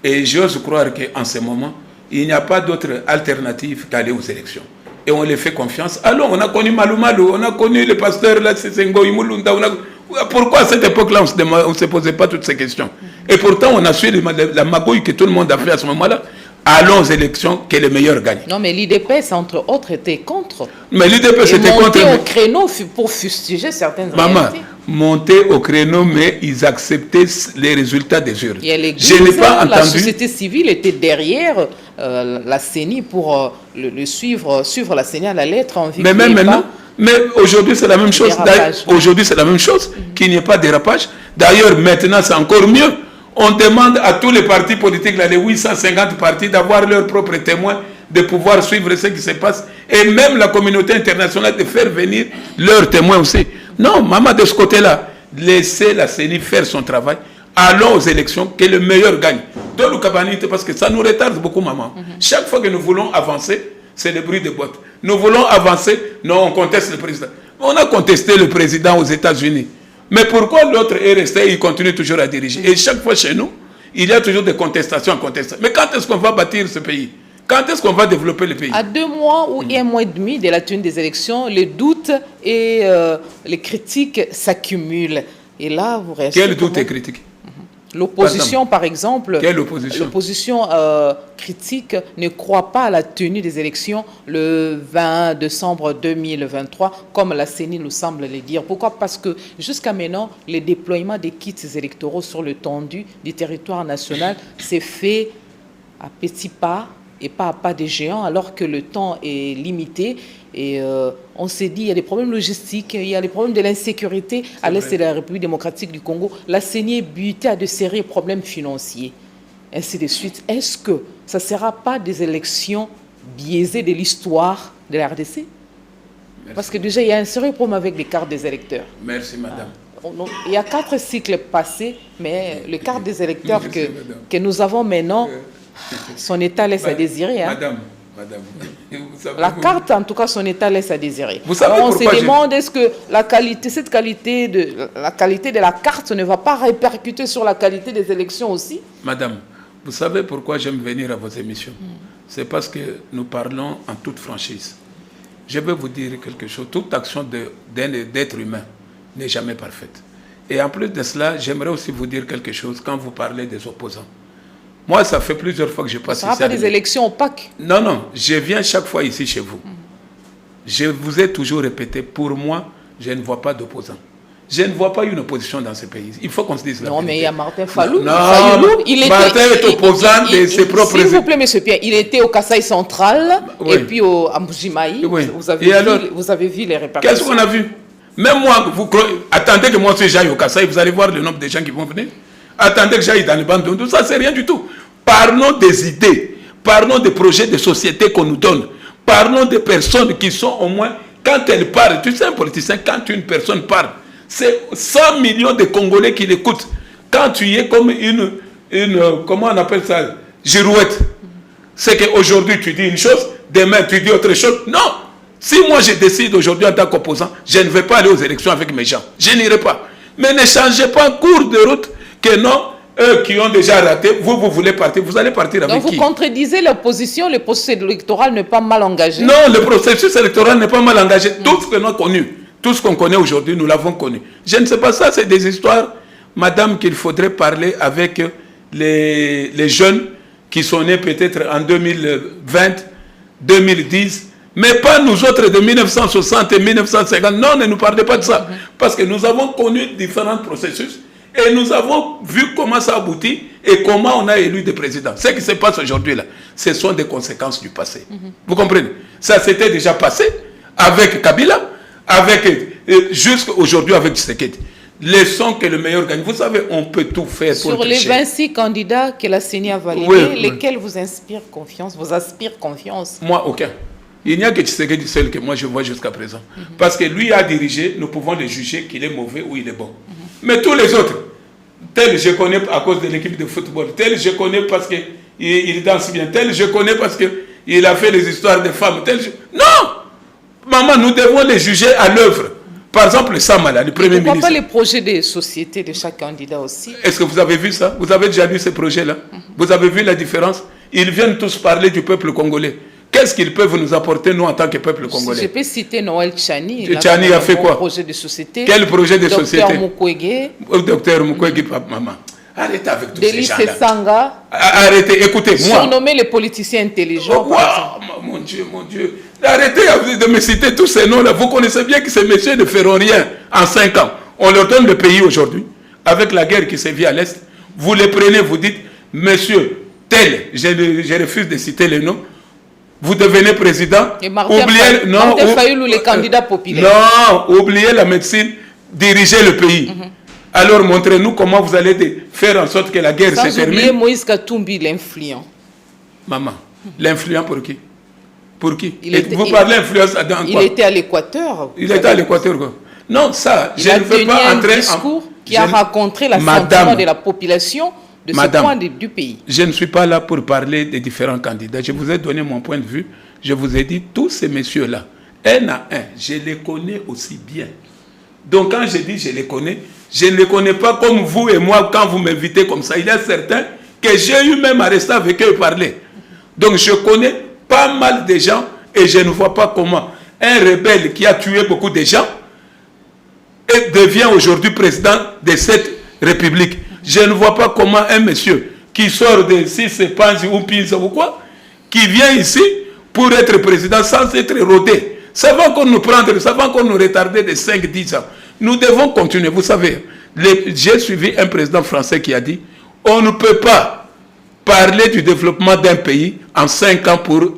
Et j'ose croire qu'en ce moment, il n'y a pas d'autre alternative qu'aller aux élections. Et on les fait confiance. Alors, on a connu Malou Malou, on a connu le pasteur là, Sengo Imulunda. Pourquoi à cette époque-là, on ne se posait pas toutes ces questions? Et pourtant, on a suivi la magouille que tout le monde a fait à ce moment-là. Allons aux élections, que les meilleurs gagnent. Non, mais l'IDPS, entre autres, était contre. Mais l'IDPS était contre. Monter au créneau pour fustiger certaines réalités. Monter au créneau, mais ils acceptaient les résultats des urnes. Je n'ai pas entendu. La société civile était derrière la CENI pour suivre la CENI à la lettre. Mais même maintenant, mais aujourd'hui c'est la même chose. Aujourd'hui c'est la même chose, qu'il n'y ait pas de dérapage. D'ailleurs, maintenant c'est encore mieux. On demande à tous les partis politiques, là, les 850 partis, d'avoir leurs propres témoins, de pouvoir suivre ce qui se passe. Et même la communauté internationale de faire venir leurs témoins aussi. Non, maman, de ce côté-là, laissez la CENI faire son travail. Allons aux élections, que le meilleur gagne. Dans le cabanite, parce que ça nous retarde beaucoup, maman. Chaque fois que nous voulons avancer, c'est le bruit de boîte. Nous voulons avancer, non, on conteste le président. On a contesté le président aux États-Unis. Mais pourquoi l'autre est resté et il continue toujours à diriger? Et chaque fois chez nous, il y a toujours des contestations à contester. Mais quand est-ce qu'on va bâtir ce pays? Quand est-ce qu'on va développer le pays? À 2 mois ou 1 mois et demi de la tenue des élections, les doutes et les critiques s'accumulent. Et là, vous restez... Quel doute et critique? L'opposition, par exemple, l'opposition critique ne croit pas à la tenue des élections le 20 décembre 2023, comme la CENI nous semble le dire. Pourquoi? Parce que jusqu'à maintenant, le déploiement des kits électoraux sur l'étendue du territoire national s'est fait à petits pas et pas à pas des géants, alors que le temps est limité. Et on s'est dit, il y a des problèmes logistiques, il y a des problèmes de l'insécurité à l'est de la République démocratique du Congo. La CENI est butée à de sérieux problèmes financiers, ainsi de suite. Est-ce que ça ne sera pas des élections biaisées de l'histoire de la RDC? Merci. Parce que déjà, il y a un sérieux problème avec les cartes des électeurs. Merci, madame. Il y a 4 cycles passés, mais les cartes des électeurs que nous avons maintenant, son état laisse à désirer. Madame. La carte, en tout cas, son état laisse à désirer. Vous savez on se demande, est-ce que cette qualité de la carte ne va pas répercuter sur la qualité des élections aussi? Madame, vous savez pourquoi j'aime venir à vos émissions? C'est parce que nous parlons en toute franchise. Je vais vous dire quelque chose. Toute action d'être humain n'est jamais parfaite. Et en plus de cela, j'aimerais aussi vous dire quelque chose quand vous parlez des opposants. Moi, ça fait plusieurs fois que je passe ici. Ce ne sera pas des élections opaques? Non, non. Je viens chaque fois ici chez vous. Je vous ai toujours répété, pour moi, je ne vois pas d'opposants. Je ne vois pas une opposition dans ce pays. Il faut qu'on se dise la vérité. Non, mais il y a Martin Fayulu. Non, Martin est opposant de ses propres... S'il vous plaît, M. Pierre, il était au Kasaï central et puis au Mbujimaï. Oui. Vous avez vu les répartitions. Qu'est-ce qu'on a vu? Même moi, attendez que moi aussi j'aille au Kasaï, vous allez voir le nombre de gens qui vont venir. Attendez que j'aille dans les bandes, tout ça, c'est rien du tout. Parlons des idées, parlons des projets de société qu'on nous donne, parlons des personnes qui sont au moins, quand elles parlent, tu sais un politicien, quand une personne parle, c'est 100 millions de Congolais qui l'écoutent. Quand tu es comme une comment on appelle ça, girouette, c'est qu'aujourd'hui tu dis une chose, demain tu dis autre chose. Non, si moi je décide aujourd'hui en tant qu'opposant, je ne vais pas aller aux élections avec mes gens, je n'irai pas. Mais ne changez pas en cours de route que non, eux qui ont déjà raté, vous voulez partir, vous allez partir avec qui? Donc vous contredisez l'opposition, le processus électoral n'est pas mal engagé? Non, le processus électoral n'est pas mal engagé. Tout ce que nous avons connu, tout ce qu'on connaît aujourd'hui, nous l'avons connu. Je ne sais pas, ça c'est des histoires, madame, qu'il faudrait parler avec les jeunes qui sont nés peut-être en 2020, 2010, mais pas nous autres de 1960 et 1950. Non, ne nous parlez pas de ça. Parce que nous avons connu différents processus et nous avons vu comment ça aboutit et comment on a élu des présidents. Ce qui se passe aujourd'hui là, ce sont des conséquences du passé. Vous comprenez? Ça s'était déjà passé avec Kabila, jusqu'à aujourd'hui avec Tshisekedi. Laissons que le meilleur gagne. Vous savez, on peut tout faire pour sur les 26 candidats que la CENI a validés, lesquels vous inspirent confiance, vous aspirent confiance? Moi, aucun. Il n'y a que Tshisekedi seul que moi je vois jusqu'à présent. Parce que lui a dirigé, nous pouvons le juger qu'il est mauvais ou il est bon. Mais tous les autres, tel je connais à cause de l'équipe de football, tel je connais parce qu'il danse bien, tel je connais parce qu'il a fait les histoires de femmes, Non! Maman, nous devons les juger à l'œuvre. Par exemple, Samala, le Premier ministre. Pourquoi pas les projets des sociétés de chaque candidat aussi? Est-ce que vous avez vu ça? Vous avez déjà vu ces projets-là? Vous avez vu la différence? Ils viennent tous parler du peuple congolais. Qu'est-ce qu'ils peuvent nous apporter, nous, en tant que peuple congolais? Je peux citer Noël Tchani. Tchani a fait quoi? Projet de société. Quel projet de société? Docteur Mukwege. Docteur Mukwege, maman. Arrêtez avec tous ces gens-là. Sanga. Arrêtez, écoutez, moi. Surnommé les politiciens intelligents. Mon Dieu, mon Dieu. Arrêtez de me citer tous ces noms-là. Vous connaissez bien que ces messieurs ne feront rien en 5 ans. On leur donne le pays aujourd'hui, avec la guerre qui sévit à l'Est. Vous les prenez, vous dites, monsieur, tel, je refuse de citer les noms, vous devenez président. Et Martin Fayulu, les candidats populaires. Non, oubliez la médecine, dirigez le pays. Alors montrez-nous comment vous allez faire en sorte que la guerre se termine. Oubliez Moïse Katumbi, l'influent. Maman, l'influent pour qui? Pour qui? Vous parlez d'influence dans quoi? Il était à l'Équateur. Il était à l'Équateur, quoi. Non, ça, je ne veux pas entrer un discours qui a rencontré la sentiment de la population de ce coin du pays. Je ne suis pas là pour parler des différents candidats. Je vous ai donné mon point de vue. Je vous ai dit, tous ces messieurs-là, un à un, je les connais aussi bien. Donc quand je dis je les connais, je ne les connais pas comme vous et moi quand vous m'invitez comme ça. Il y a certains que j'ai eu même à rester avec eux et parler. Donc je connais pas mal de gens et je ne vois pas comment un rebelle qui a tué beaucoup de gens et devient aujourd'hui président de cette république. Je ne vois pas comment un monsieur qui sort de Panzi ou Pinza ou quoi, qui vient ici pour être président sans être rodé. Ça va encore nous prendre, ça va encore nous retarder de 5-10 ans. Nous devons continuer. Vous savez, j'ai suivi un président français qui a dit, on ne peut pas parler du développement d'un pays en 5 ans pour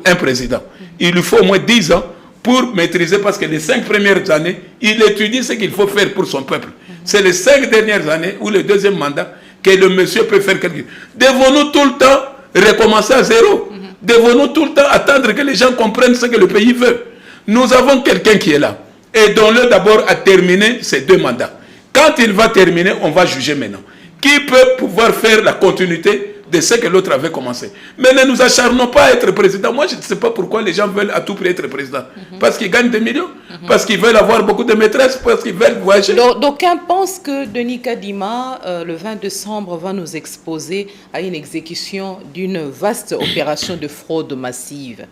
un président. Il lui faut au moins 10 ans pour maîtriser, parce que les 5 premières années, il étudie ce qu'il faut faire pour son peuple. C'est les 5 dernières années, ou le deuxième mandat, que le monsieur peut faire quelque chose. Devons-nous tout le temps recommencer à zéro? Devons-nous tout le temps attendre que les gens comprennent ce que le pays veut? Nous avons quelqu'un qui est là. Aidons-le d'abord à terminer ses 2 mandats. Quand il va terminer, on va juger maintenant. Qui peut pouvoir faire la continuité de ce que l'autre avait commencé? Mais ne nous acharnons pas à être président. Moi, je ne sais pas pourquoi les gens veulent à tout prix être président. Parce qu'ils gagnent des millions, parce qu'ils veulent avoir beaucoup de maîtresses, parce qu'ils veulent voyager. D'aucuns pensent que Denis Kadima, le 20 décembre, va nous exposer à une exécution d'une vaste opération de fraude massive.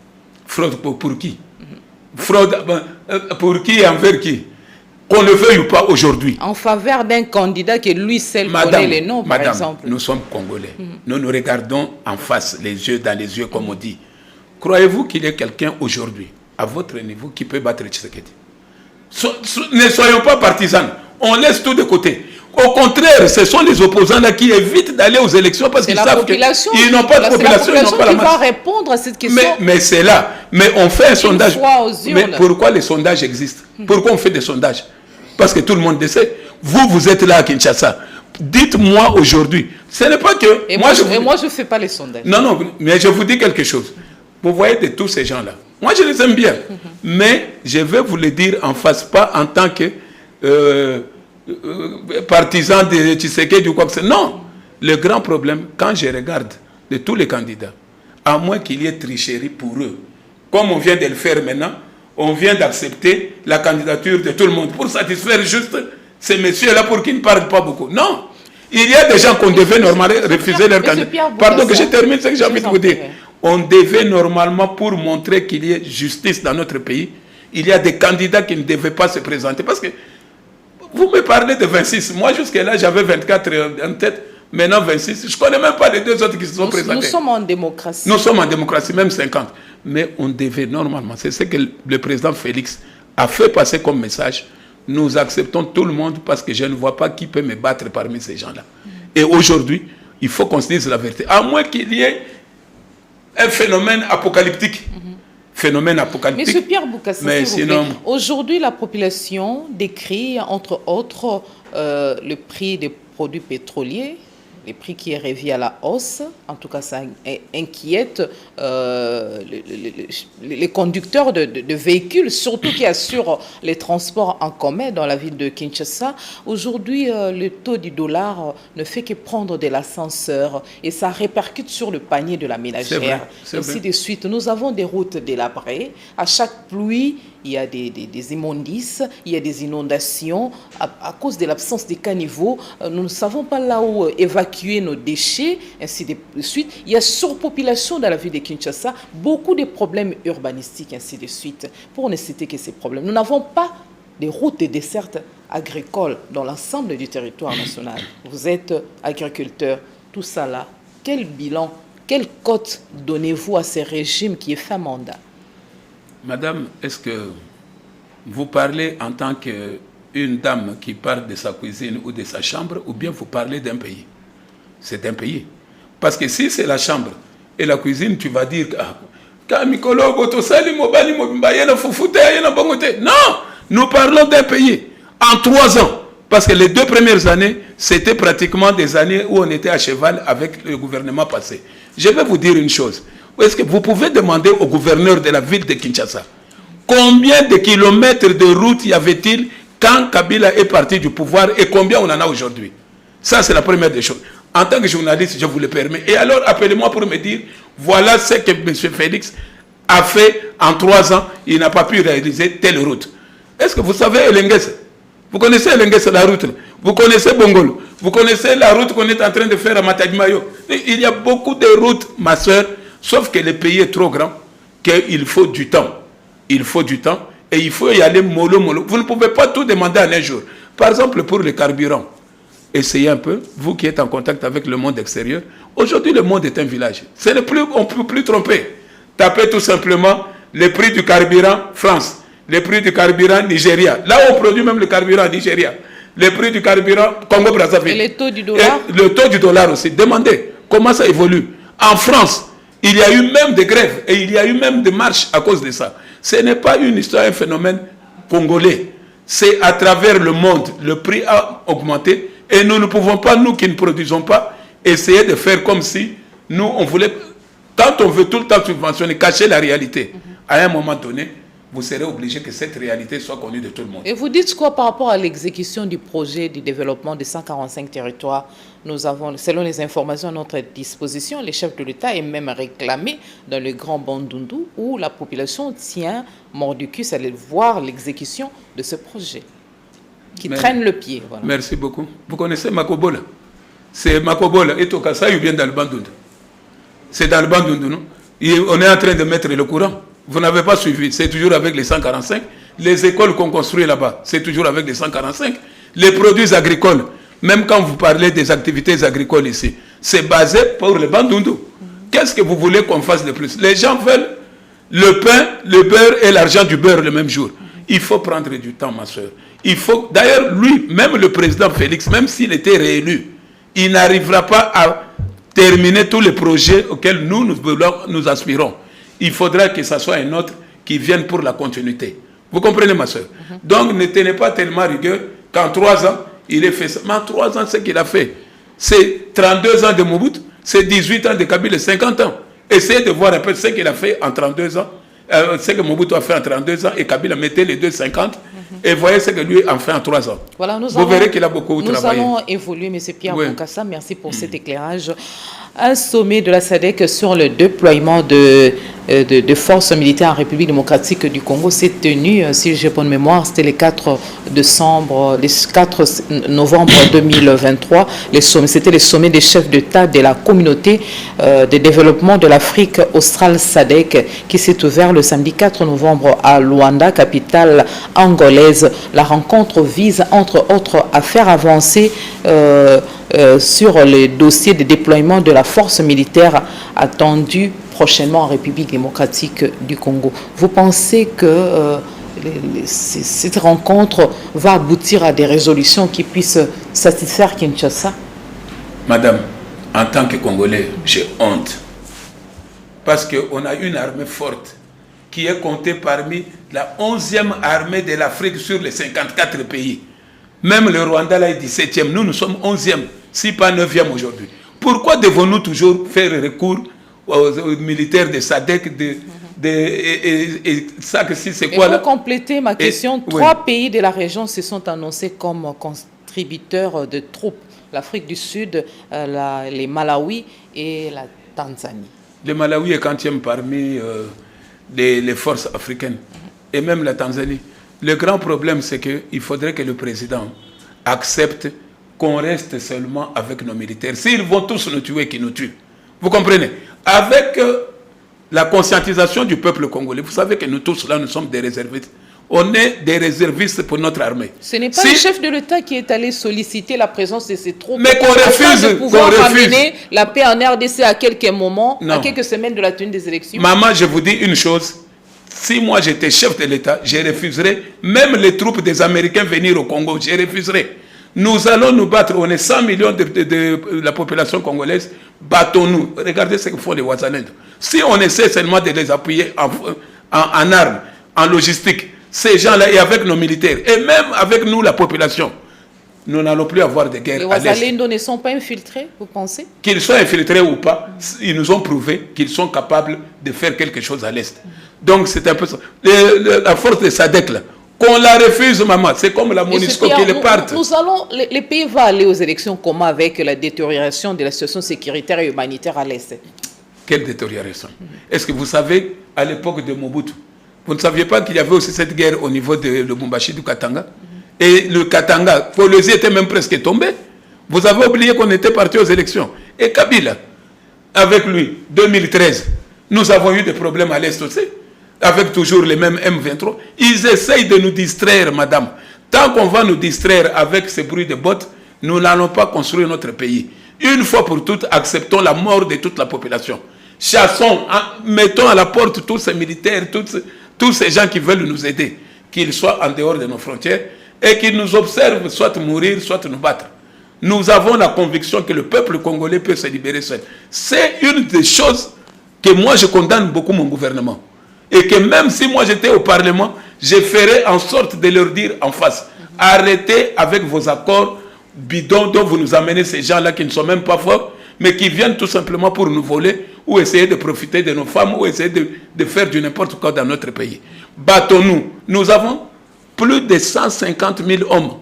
Fraude pour qui? Fraude pour qui et envers qui? Qu'on le veuille ou pas aujourd'hui. En faveur d'un candidat que lui seul connaît les noms, par exemple. Nous sommes Congolais. Nous nous regardons en face, les yeux dans les yeux, comme on dit. Croyez-vous qu'il y ait quelqu'un aujourd'hui, à votre niveau, qui peut battre Tshisekedi? Ne soyons pas partisans. On laisse tout de côté. Au contraire, ce sont les opposants là qui évitent d'aller aux élections parce qu'ils savent qu'ils n'ont pas de population, ils n'ont pas la masse. Qui va répondre à cette question. Mais c'est là. Mais on fait un sondage. Mais pourquoi les sondages existent? Pourquoi on fait des sondages? Parce que tout le monde le sait. Vous êtes là à Kinshasa. Dites-moi aujourd'hui. Ce n'est pas que... Et moi, je ne fais pas les sondages. Non, mais je vous dis quelque chose. Vous voyez de tous ces gens-là. Moi, je les aime bien. Mais je vais vous le dire en face, pas en tant que partisan de Tshisekedi ou quoi que ce soit. Non. Le grand problème, quand je regarde de tous les candidats, à moins qu'il y ait tricherie pour eux, comme on vient de le faire maintenant, on vient d'accepter la candidature de tout le monde pour satisfaire juste ces messieurs-là pour qu'ils ne parlent pas beaucoup. Non. Il y a des gens qu'on devait normalement refuser leur candidature. Pardon que je termine ce que j'ai envie de vous dire. On devait normalement, pour montrer qu'il y ait justice dans notre pays, il y a des candidats qui ne devaient pas se présenter. Parce que vous me parlez de 26. Moi, jusque-là, j'avais 24 en tête. Maintenant, 26. Je ne connais même pas les deux autres qui se sont présentés. Nous sommes en démocratie. Nous sommes en démocratie, même 50. Mais on devait normalement, c'est ce que le président Félix a fait passer comme message. Nous acceptons tout le monde parce que je ne vois pas qui peut me battre parmi ces gens-là. Et aujourd'hui, il faut qu'on se dise la vérité. À moins qu'il y ait un phénomène apocalyptique. Phénomène apocalyptique. Monsieur Pierre Bokassa, mais sinon... aujourd'hui, la population décrit, entre autres, le prix des produits pétroliers, les prix qui est revu à la hausse. En tout cas, ça inquiète les conducteurs de véhicules, surtout qui assurent les transports en commun dans la ville de Kinshasa. Aujourd'hui, le taux du dollar ne fait que prendre de l'ascenseur et ça répercute sur le panier de la ménagère. Ainsi de suite. Nous avons des routes délabrées. À chaque pluie, il y a des immondices, il y a des inondations. À cause de l'absence des caniveaux, nous ne savons pas là où évacuer nos déchets, ainsi de suite. Il y a surpopulation dans la ville de Kinshasa, beaucoup de problèmes urbanistiques, ainsi de suite. Pour ne citer que ces problèmes. Nous n'avons pas de routes et dessertes agricoles dans l'ensemble du territoire national. Vous êtes agriculteur, tout ça là. Quel bilan, quelle cote donnez-vous à ces régimes qui est fait mandat? Madame, est-ce que vous parlez en tant qu'une dame qui parle de sa cuisine ou de sa chambre, ou bien vous parlez d'un pays? C'est un pays. Parce que si c'est la chambre et la cuisine, tu vas dire non, nous parlons d'un pays. En 3 ans, parce que les 2 premières années, c'était pratiquement des années où on était à cheval avec le gouvernement passé. Je vais vous dire une chose. Est-ce que vous pouvez demander au gouverneur de la ville de Kinshasa combien de kilomètres de route y avait-il quand Kabila est parti du pouvoir et combien on en a aujourd'hui? Ça, c'est la première des choses. En tant que journaliste, je vous le permets. Et alors, appelez-moi pour me dire, voilà ce que M. Félix a fait en 3 ans. Il n'a pas pu réaliser telle route. Est-ce que vous savez Elenguesse? Vous connaissez Elenguesse, la route? Vous connaissez Bongolo? Vous connaissez la route qu'on est en train de faire à Matadimayo? Il y a beaucoup de routes, ma soeur. Sauf que le pays est trop grand, qu'il faut du temps. Il faut du temps et il faut y aller mollo, mollo. Vous ne pouvez pas tout demander en un jour. Par exemple, pour le carburant, essayez un peu, vous qui êtes en contact avec le monde extérieur. Aujourd'hui, le monde est un village. On ne peut plus tromper. Tapez tout simplement le prix du carburant France, le prix du carburant Nigeria. Là, on produit même le carburant Nigeria. Le prix du carburant Congo-Brazzaville. Et le taux du dollar? Et le taux du dollar aussi. Demandez comment ça évolue. En France, il y a eu même des grèves et il y a eu même des marches à cause de ça. Ce n'est pas une histoire, un phénomène congolais. C'est à travers le monde. Le prix a augmenté et nous ne pouvons pas, nous qui ne produisons pas, essayer de faire comme si nous, on voulait... Quand on veut tout le temps subventionner, cacher la réalité, à un moment donné, vous serez obligé que cette réalité soit connue de tout le monde. Et vous dites quoi par rapport à l'exécution du projet de développement de 145 territoires? Nous avons, selon les informations à notre disposition, les chefs de l'État est même réclamé dans le Grand Bandundu où la population tient mort du cul à aller voir l'exécution de ce projet qui traîne le pied. Voilà. Merci beaucoup. Vous connaissez Makobola? C'est Makobola et Tokasa ou bien dans le Bandundu? C'est dans le Bandundu, non? On est en train de mettre le courant. Vous n'avez pas suivi, c'est toujours avec les 145. Les écoles qu'on construit là-bas, c'est toujours avec les 145. Les produits agricoles, même quand vous parlez des activités agricoles ici, c'est basé pour le Bandundu. Qu'est-ce que vous voulez qu'on fasse de plus? Les gens veulent le pain, le beurre et l'argent du beurre le même jour. Il faut prendre du temps, ma soeur. Il faut, d'ailleurs, lui, même le président Félix, même s'il était réélu, il n'arrivera pas à terminer tous les projets auxquels nous aspirons. Il faudra que ce soit un autre qui vienne pour la continuité. Vous comprenez, ma soeur? Donc, ne tenez pas tellement rigueur qu'en 3 ans, il ait fait ça. Mais en 3 ans, ce qu'il a fait, c'est 32 ans de Mobutu, c'est 18 ans de Kabila, 50 ans. Essayez de voir un peu ce qu'il a fait en 32 ans, ce que Mobutu a fait en 32 ans, et Kabila mettait les 2 50, et voyez ce que lui a fait en 3 ans. Voilà, vous verrez qu'il a beaucoup travaillé. Nous allons évoluer, M. Pierre Bokassa. Merci pour cet éclairage. Un sommet de la SADC sur le déploiement de forces militaires en République démocratique du Congo s'est tenu, si j'ai bonne mémoire, c'était le 4 novembre 2023. C'était le sommet des chefs d'État de la communauté de développement de l'Afrique australe SADC qui s'est ouvert le samedi 4 novembre à Luanda, capitale angolaise. La rencontre vise, entre autres, à faire avancer sur les dossiers de déploiement de la force militaire attendue prochainement en République démocratique du Congo. Vous pensez que cette rencontre va aboutir à des résolutions qui puissent satisfaire Kinshasa? Madame, en tant que Congolais, j'ai honte. Parce qu'on a une armée forte qui est comptée parmi la 11e armée de l'Afrique sur les 54 pays. Même le Rwanda là est 17e, nous sommes 11e, si pas 9e aujourd'hui. Pourquoi devons-nous toujours faire recours aux militaires de SADC et ça que si c'est quoi là? Pour compléter ma question, trois pays de la région se sont annoncés comme contributeurs de troupes. L'Afrique du Sud, les Malawi et la Tanzanie. Le Malawi est 40e parmi les forces africaines et même la Tanzanie. Le grand problème, c'est qu'il faudrait que le président accepte qu'on reste seulement avec nos militaires. S'ils vont tous nous tuer, qu'ils nous tuent. Vous comprenez? Avec la conscientisation du peuple congolais, vous savez que nous tous là, nous sommes des réservistes. On est des réservistes pour notre armée. Ce n'est pas le chef de l'État qui est allé solliciter la présence de ces troupes. Mais qu'on refuse, de pouvoir ramener la paix en RDC à quelques moments, à quelques semaines de la tenue des élections. Maman, je vous dis une chose. Si moi j'étais chef de l'État, je refuserais même les troupes des Américains venir au Congo. Je refuserais. Nous allons nous battre. On est 100 millions de la population congolaise. Battons-nous. Regardez ce que font les Ouazanèdes. Si on essaie seulement de les appuyer en armes, en logistique, ces gens-là, et avec nos militaires, et même avec nous, la population, nous n'allons plus avoir de guerre à l'Est. Les Ouazanèdes ne sont pas infiltrés, vous pensez? Qu'ils soient infiltrés ou pas, ils nous ont prouvé qu'ils sont capables de faire quelque chose à l'Est. Donc c'est un peu ça. La force de SADC, là, qu'on la refuse, maman, c'est comme la MONUSCO qui les parte. Les pays vont aller aux élections comment avec la détérioration de la situation sécuritaire et humanitaire à l'Est? Quelle détérioration? Est-ce que vous savez, à l'époque de Mobutu, vous ne saviez pas qu'il y avait aussi cette guerre au niveau de Lubumbashi, du Katanga? Et le Katanga, Folesi était même presque tombé. Vous avez oublié qu'on était parti aux élections. Et Kabila, avec lui, 2013, nous avons eu des problèmes à l'Est aussi, avec toujours les mêmes M23. Ils essayent de nous distraire, madame. Tant qu'on va nous distraire avec ces bruits de bottes, nous n'allons pas construire notre pays. Une fois pour toutes, acceptons la mort de toute la population. Chassons, mettons à la porte tous ces militaires, tous ces gens qui veulent nous aider, qu'ils soient en dehors de nos frontières, et qu'ils nous observent soit mourir, soit nous battre. Nous avons la conviction que le peuple congolais peut se libérer seul. C'est une des choses que moi je condamne beaucoup mon gouvernement. Et que même si moi j'étais au Parlement, je ferais en sorte de leur dire en face, arrêtez avec vos accords bidons dont vous nous amenez ces gens-là qui ne sont même pas forts, mais qui viennent tout simplement pour nous voler ou essayer de profiter de nos femmes ou essayer de faire du n'importe quoi dans notre pays. Battons-nous. Nous avons plus de 150 000 hommes.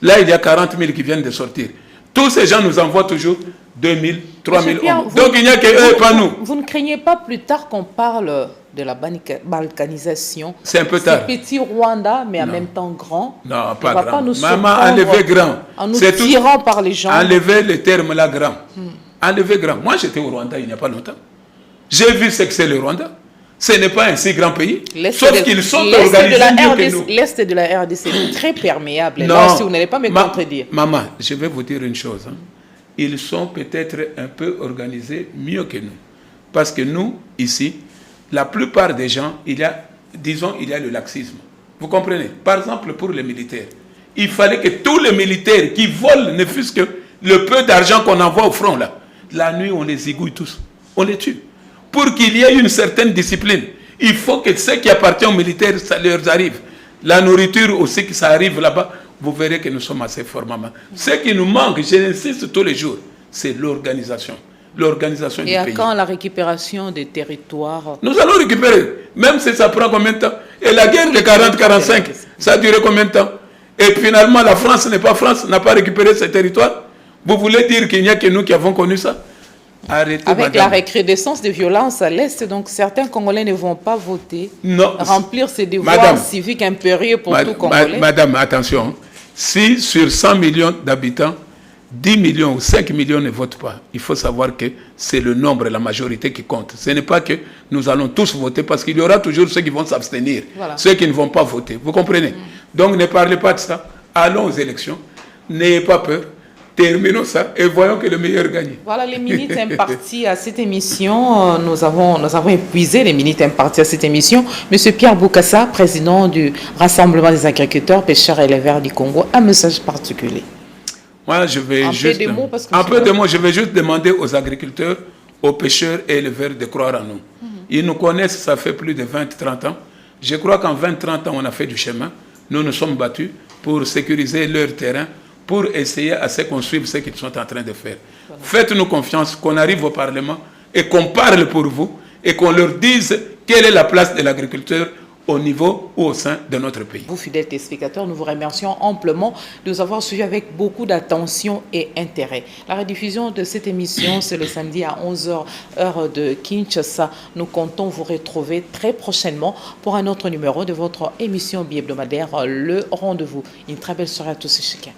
Là, il y a 40 000 qui viennent de sortir. Tous ces gens nous envoient toujours 2 000, 3 000 hommes. Donc il n'y a que eux et pas nous. Vous ne craignez pas plus tard qu'on parle de la balkanisation? C'est un peu tard. C'est petit Rwanda, mais en même temps grand. Non, pas grand. Pas nous Maman, enlevez grand. En nous tirant par les gens. Enlevez le terme là grand. Enlevez grand. Moi, j'étais au Rwanda il n'y a pas longtemps. J'ai vu ce que c'est le Rwanda. Ce n'est pas un si grand pays. Sauf qu'ils sont organisés mieux que nous. L'Est de la RDC est très perméable. Non. Là, si vous n'allez pas me contredire. Maman, je vais vous dire une chose. Ils sont peut-être un peu organisés mieux que nous. Parce que nous, ici, la plupart des gens, il y a le laxisme. Vous comprenez? Par exemple, pour les militaires, il fallait que tous les militaires qui volent, ne fût-ce que le peu d'argent qu'on envoie au front, là, la nuit, on les zigouille tous. On les tue. Pour qu'il y ait une certaine discipline, il faut que ce qui appartient aux militaires, ça leur arrive. La nourriture aussi, que ça arrive là-bas, vous verrez que nous sommes assez forts, maman. Ce qui nous manque, j'insiste tous les jours, c'est l'organisation. L'organisation du pays. Et à quand la récupération des territoires? Nous allons récupérer, même si ça prend combien de temps? Et la guerre de 40-45, ça a duré combien de temps? Et finalement, la France n'est pas France, n'a pas récupéré ses territoires. Vous voulez dire qu'il n'y a que nous qui avons connu ça? Arrêtez, Avec madame. la recrudescence des violences à l'Est, donc certains Congolais ne vont pas voter, Non. remplir ces devoirs Madame, civiques impérieux pour tout Congolais. Madame, attention. Si sur 100 millions d'habitants, 10 millions ou 5 millions ne votent pas, il faut savoir que c'est le nombre, la majorité qui compte. Ce n'est pas que nous allons tous voter parce qu'il y aura toujours ceux qui vont s'abstenir, Voilà. ceux qui ne vont pas voter. Vous comprenez? Donc ne parlez pas de ça. Allons aux élections. N'ayez pas peur. Terminons ça et voyons que le meilleur gagne. Voilà les minutes imparties à cette émission. Nous avons épuisé les minutes imparties à cette émission. Monsieur Pierre Boukassa, président du Rassemblement des agriculteurs, pêcheurs et éleveurs du Congo, un message particulier. Moi, je vais juste... Un peu de mots, je vais juste demander aux agriculteurs, aux pêcheurs et éleveurs de croire en nous. Ils nous connaissent, ça fait plus de 20-30 ans. Je crois qu'en 20-30 ans, on a fait du chemin. Nous nous sommes battus pour sécuriser leur terrain, pour essayer à ce qu'on suive ce qu'ils sont en train de faire. Voilà. Faites-nous confiance, qu'on arrive au Parlement et qu'on parle pour vous et qu'on leur dise quelle est la place de l'agriculteur au niveau ou au sein de notre pays. Vous, fidèles téléspectateurs, nous vous remercions amplement de nous avoir suivis avec beaucoup d'attention et intérêt. La rediffusion de cette émission, c'est le samedi à 11h, heure de Kinshasa. Nous comptons vous retrouver très prochainement pour un autre numéro de votre émission bi-hebdomadaire, Le Rendez-vous. Une très belle soirée à tous et chacun.